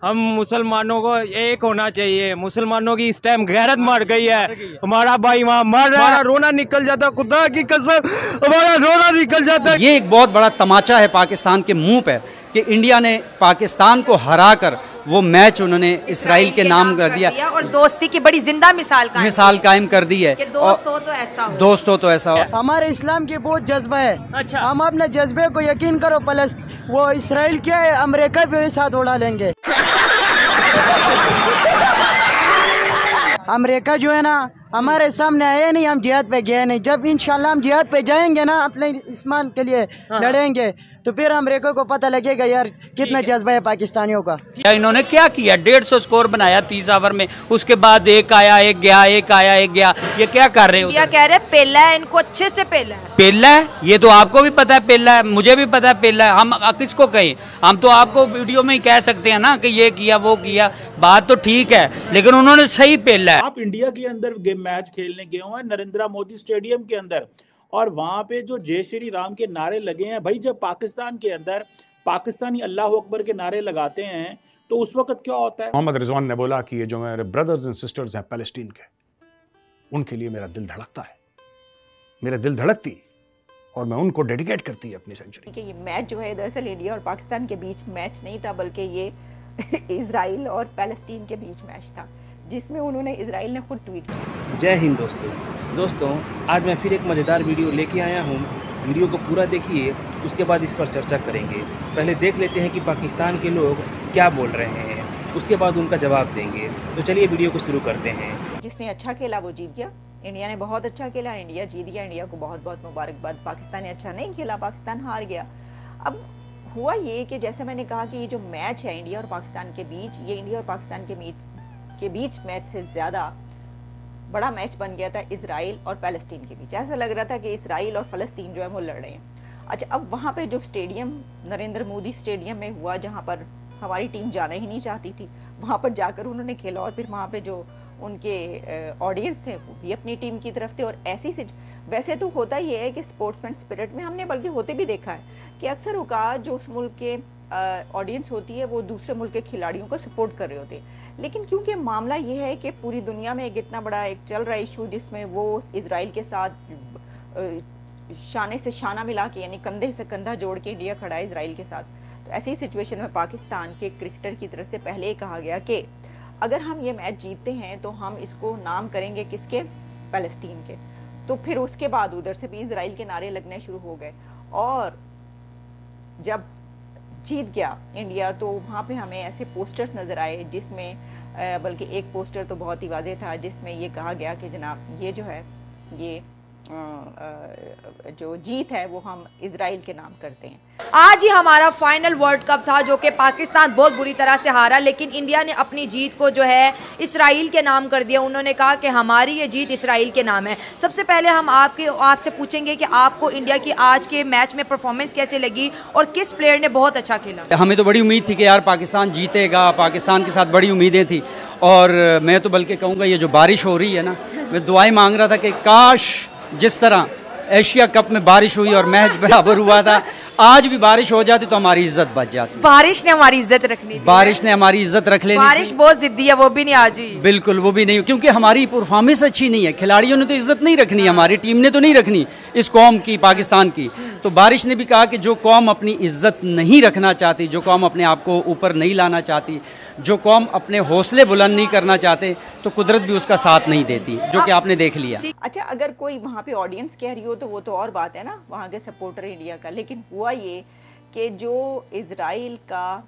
हम मुसलमानों को एक होना चाहिए। मुसलमानों की इस टाइम गैरत मर गई है। हमारा भाई वहाँ मर रहा है, रोना निकल जाता, खुदा की कसम हमारा रोना निकल जाता। ये एक बहुत बड़ा तमाचा है पाकिस्तान के मुंह पे कि इंडिया ने पाकिस्तान को हराकर वो मैच उन्होंने इसराइल के नाम कर दिया और दोस्ती की बड़ी जिंदा मिसाल कायम कर दी है। दोस्त हो तो ऐसा हो। दोस्त हो तो ऐसा हो। हमारे इस्लाम की बहुत जज्बा है। अच्छा। हम अपने जज्बे को यकीन करो, प्लस वो इसराइल के अमेरिका भी साथ उड़ा लेंगे। अमेरिका जो है ना हमारे सामने आए नहीं, हम जिहाद पे गए नहीं। जब इंशाल्लाह हम जिहाद पे जाएंगे ना, अपने ईमान के लिए लड़ेंगे, तो फिर अमेरिका को पता लगेगा यार कितना जज्बा है पाकिस्तानियों का। इन्होंने क्या किया, 150 स्कोर बनाया 30 ओवर में, उसके बाद एक आया एक गया, एक आया एक गया। ये क्या कर रहे हो? इंडिया कह रहे हैं पेला है, इनको अच्छे से पेला है। पेला है, ये तो आपको भी पता है पेला है, मुझे भी पता है पेला है। हम किसको कहें? हम तो आपको वीडियो में ही कह सकते हैं ना कि ये किया वो किया, बात तो ठीक है, लेकिन उन्होंने सही पेला है। आप इंडिया के अंदर मैच खेलने गए हुए हैं नरेंद्र मोदी स्टेडियम के अंदर, और वहां पे जो जय श्री राम के नारे लगे हैं भाई, जब पाकिस्तान के अंदर पाकिस्तानी अल्लाह अकबर के नारे लगाते हैं तो उस वक्त क्या होता है? मोहम्मद रिजवान ने बोला कि ये जो मेरे ब्रदर्स एंड सिस्टर्स हैं पैलेस्टीन के, उनके लिए मेरा दिल धड़कता है, मेरा दिल धड़कती और मैं उनको डेडिकेट करती है अपनी सेंचुरी। ये मैच जो है दरअसल इंडिया और पाकिस्तान के बीच मैच नहीं था, बल्कि ये इजराइल और पैलेस्टीन के बीच मैच था, जिसमें उन्होंने इजराइल ने खुद ट्वीट किया। जय हिंद दोस्तों, आज मैं फिर एक मज़ेदार वीडियो लेके आया हूँ। वीडियो को पूरा देखिए, उसके बाद इस पर चर्चा करेंगे। पहले देख लेते हैं कि पाकिस्तान के लोग क्या बोल रहे हैं, उसके बाद उनका जवाब देंगे। तो चलिए वीडियो को शुरू करते हैं। जिसने अच्छा खेला वो जीत गया। इंडिया ने बहुत अच्छा खेला, इंडिया जीत गया। इंडिया को बहुत बहुत मुबारकबाद। पाकिस्तान ने अच्छा नहीं खेला, पाकिस्तान हार गया। अब हुआ ये कि जैसे मैंने कहा कि ये जो मैच है इंडिया और पाकिस्तान के बीच, ये इंडिया और पाकिस्तान के बीच मैच से ज़्यादा बड़ा मैच बन गया था इजराइल और फ़लस्तीन के बीच। ऐसा लग रहा था कि इजराइल और फ़लस्तीन जो है वो लड़ रहे हैं। अच्छा, अब वहाँ पे जो स्टेडियम नरेंद्र मोदी स्टेडियम में हुआ, जहाँ पर हमारी टीम जाना ही नहीं चाहती थी, वहाँ पर जाकर उन्होंने खेला और फिर वहाँ पे जो उनके ऑडियंस थे वो भी अपनी टीम की तरफ थे। और ऐसी से वैसे तो होता ही है कि स्पोर्ट्समैन स्पिरिट में हमने बल्कि होते भी देखा है कि अक्सर औकात जो उस मुल्क के ऑडियंस होती है वो दूसरे मुल्क के खिलाड़ियों को सपोर्ट कर रहे होते हैं। लेकिन क्योंकि मामला ये है कि पूरी दुनिया में एक इतना बड़ा एक चल रहा इशू जिसमें वो इजराइल के साथ शाने से शाना मिला के, यानी कंधे से कंधा जोड़ के इंडिया खड़ा है इजराइल के साथ, तो ऐसी सिचुएशन में पाकिस्तान के क्रिकेटर की तरफ से पहले ही कहा गया कि अगर हम ये मैच जीतते हैं तो हम इसको नाम करेंगे किसके, फ़लस्तीन के। तो फिर उसके बाद उधर से भी इजराइल के नारे लगने शुरू हो गए। और जब जीत गया इंडिया तो वहाँ पे हमें ऐसे पोस्टर्स नज़र आए जिसमें बल्कि एक पोस्टर तो बहुत ही वाज़ेह था जिसमें ये कहा गया कि जनाब ये जो है ये जो जीत है वो हम इजराइल के नाम करते हैं। आज ही हमारा फाइनल वर्ल्ड कप था जो कि पाकिस्तान बहुत बुरी तरह से हारा, लेकिन इंडिया ने अपनी जीत को जो है इसराइल के नाम कर दिया। उन्होंने कहा कि हमारी ये जीत इसराइल के नाम है। सबसे पहले हम आपसे पूछेंगे कि आपको इंडिया की आज के मैच में परफॉर्मेंस कैसे लगी और किस प्लेयर ने बहुत अच्छा खेला? हमें तो बड़ी उम्मीद थी कि यार पाकिस्तान जीतेगा, पाकिस्तान के साथ बड़ी उम्मीदें थी। और मैं तो बल्कि कहूँगा ये जो बारिश हो रही है ना, मैं दुआएं मांग रहा था कि काश जिस तरह एशिया कप में बारिश हुई और मैच बराबर हुआ था, आज भी बारिश हो जाती तो हमारी इज्जत बच जाती। बारिश ने हमारी इज्जत रखनी थी। बारिश ने हमारी इज्जत रख लेनी। बारिश बहुत जिद्दी है, वो भी नहीं आज हुई। बिल्कुल वो भी नहीं, क्योंकि हमारी परफॉर्मेंस अच्छी नहीं है। खिलाड़ियों ने तो इज्जत नहीं रखनी, हमारी टीम ने तो नहीं रखनी इस कौम की, पाकिस्तान की। तो बारिश ने भी कहा कि जो कौम अपनी इज्जत नहीं रखना चाहती, जो कौम अपने आप को ऊपर नहीं लाना चाहती, जो कौम अपने हौसले बुलंद नहीं करना चाहते, तो कुदरत भी उसका साथ नहीं देती, जो कि आपने देख लिया। अच्छा, अगर कोई वहाँ पे ऑडियंस कह रही हो तो वो तो और बात है ना, वहाँ के सपोर्टर इंडिया का। लेकिन हुआ ये कि जो इजराइल का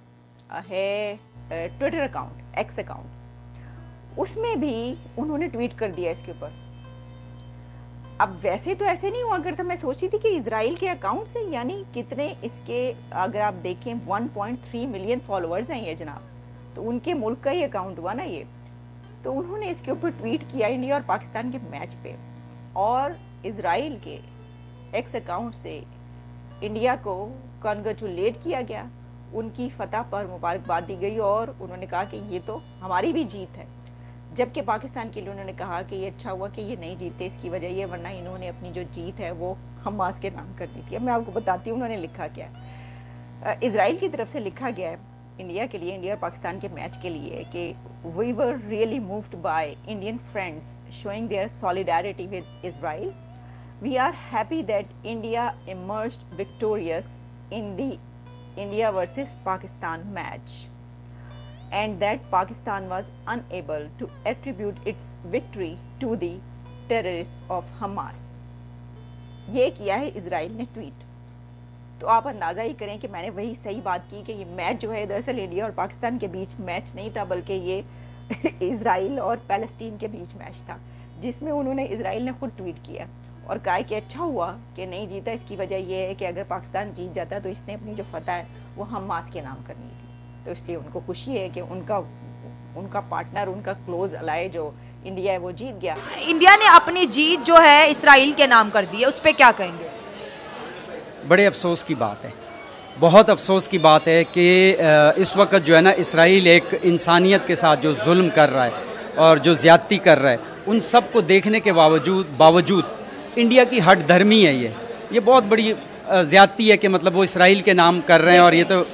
है ट्विटर अकाउंट, एक्स अकाउंट, उसमें भी उन्होंने ट्वीट कर दिया इसके ऊपर। अब वैसे तो ऐसे नहीं हुआ करता, मैं सोची थी कि इजराइल के अकाउंट से, यानी कितने इसके अगर आप देखें 1.3 मिलियन फॉलोअर्स हैं ये जनाब, तो उनके मुल्क का ही अकाउंट हुआ ना ये। तो उन्होंने इसके ऊपर ट्वीट किया इंडिया और पाकिस्तान के मैच पे, और इजराइल के एक्स अकाउंट से इंडिया को कॉन्ग्रेचुलेट किया गया, उनकी फतह पर मुबारकबाद दी गई और उन्होंने कहा कि ये तो हमारी भी जीत है। जबकि पाकिस्तान के लिए उन्होंने कहा कि ये अच्छा हुआ कि ये नहीं जीते, इसकी वजह ये, वरना इन्होंने अपनी जो जीत है वो हमास के नाम कर दी थी। अब मैं आपको बताती हूँ उन्होंने लिखा क्या है। इजराइल की तरफ से लिखा गया है इंडिया के लिए, इंडिया और पाकिस्तान के मैच के लिए कि we were really moved by Indian friends showing their solidarity with Israel. We are happy that India emerged victorious in the India versus Pakistan match and that Pakistan was unable to attribute its victory to the terrorists of Hamas. ये किया है Israel ने tweet. तो आप अंदाज़ा ही करें कि मैंने वही सही बात की कि ये मैच जो है दरअसल इंडिया और पाकिस्तान के बीच मैच नहीं था, बल्कि ये इजराइल और पैलेस्टीन के बीच मैच था, जिसमें उन्होंने इजराइल ने खुद ट्वीट किया और कहा कि अच्छा हुआ कि नहीं जीता. इसकी वजह यह है कि अगर पाकिस्तान जीत जाता तो इसने अपनी जो फतह है वो हमास के नाम करनी थी. तो इसलिए उनको खुशी है कि उनका पार्टनर, उनका क्लोज अलाय जो इंडिया है वो जीत गया. इंडिया ने अपनी जीत जो है इसराइल के नाम कर दी है, उस पर क्या कहेंगे? बड़े अफसोस की बात है, बहुत अफसोस की बात है कि इस वक्त जो है ना इसराइल एक इंसानियत के साथ जो जुल्म कर रहा है और जो ज़्यादती कर रहा है, उन सब को देखने के बावजूद इंडिया की हट धर्मी है ये बहुत बड़ी ज़्यादती है कि मतलब वो इसराइल के नाम कर रहे हैं. और ये तो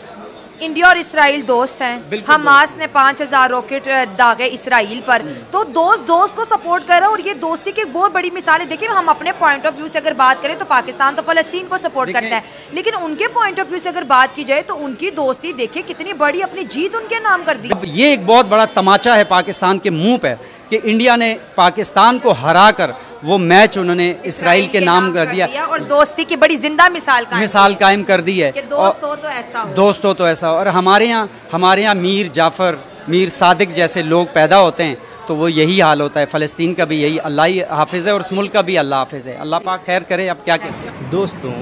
इंडिया और इसराइल दोस्त हैं. हमास ने 5000 रॉकेट दागे इसराइल पर, तो दोस्त को सपोर्ट कर रहा है और ये दोस्ती की बहुत बड़ी मिसाल है. देखिए, हम अपने पॉइंट ऑफ व्यू से अगर बात करें तो पाकिस्तान तो फ़लस्तीन को सपोर्ट करता है, लेकिन उनके पॉइंट ऑफ व्यू से अगर बात की जाए तो उनकी दोस्ती देखिए कितनी बड़ी, अपनी जीत उनके नाम कर दी. ये एक बहुत बड़ा तमाचा है पाकिस्तान के मुँह पर कि इंडिया ने पाकिस्तान को हरा कर वो मैच उन्होंने इसराइल के नाम कर दिया और दोस्ती की बड़ी जिंदा मिसाल कायम कर दी है. दोस्त हो तो ऐसा हो. दोस्त हो तो ऐसा. और हमारे यहाँ मीर जाफ़र, मीर सादिक जैसे लोग पैदा होते हैं तो वो यही हाल होता है. फ़लस्तीन का भी यही, अल्लाह ही हाफिज़ है और उस मुल्क का भी अल्लाह हाफिज़ है. अल्लाह पाक खैर करे. अब क्या कह सकते. दोस्तों,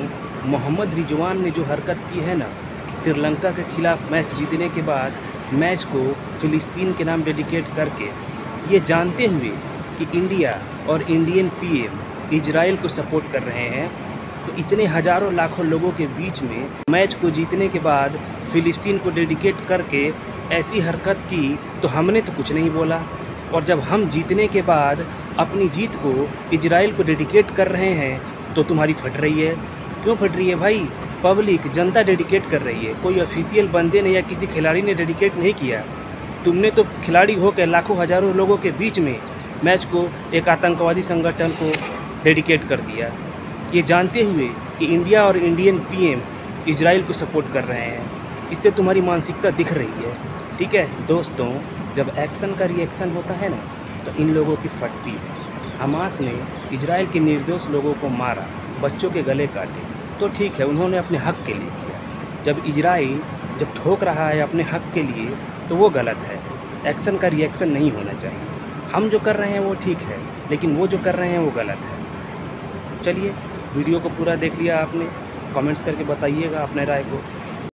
मोहम्मद रिजवान ने जो हरकत की है ना श्रीलंका के खिलाफ मैच जीतने के बाद, मैच को फ़िलिस्तीन के नाम डेडिकेट करके, ये जानते हुए कि इंडिया और इंडियन पीएम इजराइल को सपोर्ट कर रहे हैं, तो इतने हज़ारों लाखों लोगों के बीच में मैच को जीतने के बाद फ़िलिस्तीन को डेडिकेट करके ऐसी हरकत की तो हमने तो कुछ नहीं बोला. और जब हम जीतने के बाद अपनी जीत को इजराइल को डेडिकेट कर रहे हैं तो तुम्हारी फट रही है. क्यों फट रही है भाई? पब्लिक, जनता डेडिकेट कर रही है. कोई ऑफिशियल बंदे ने या किसी खिलाड़ी ने डेडिकेट नहीं किया. तुमने तो खिलाड़ी होकर लाखों हज़ारों लोगों के बीच में मैच को एक आतंकवादी संगठन को डेडिकेट कर दिया, ये जानते हुए कि इंडिया और इंडियन पीएम इजराइल को सपोर्ट कर रहे हैं. इससे तुम्हारी मानसिकता दिख रही है. ठीक है दोस्तों, जब एक्शन का रिएक्शन होता है ना तो इन लोगों की फटती है. हमास ने इजराइल के निर्दोष लोगों को मारा, बच्चों के गले काटे, तो ठीक है, उन्होंने अपने हक़ के लिए किया. जब इजराइल जब ठोक रहा है अपने हक़ के लिए तो वो गलत है. एक्शन का रिएक्शन नहीं होना चाहिए. हम जो कर रहे हैं वो ठीक है, लेकिन वो जो कर रहे हैं वो गलत है. चलिए, वीडियो को पूरा देख लिया आपने, कमेंट्स करके बताइएगा अपने राय को.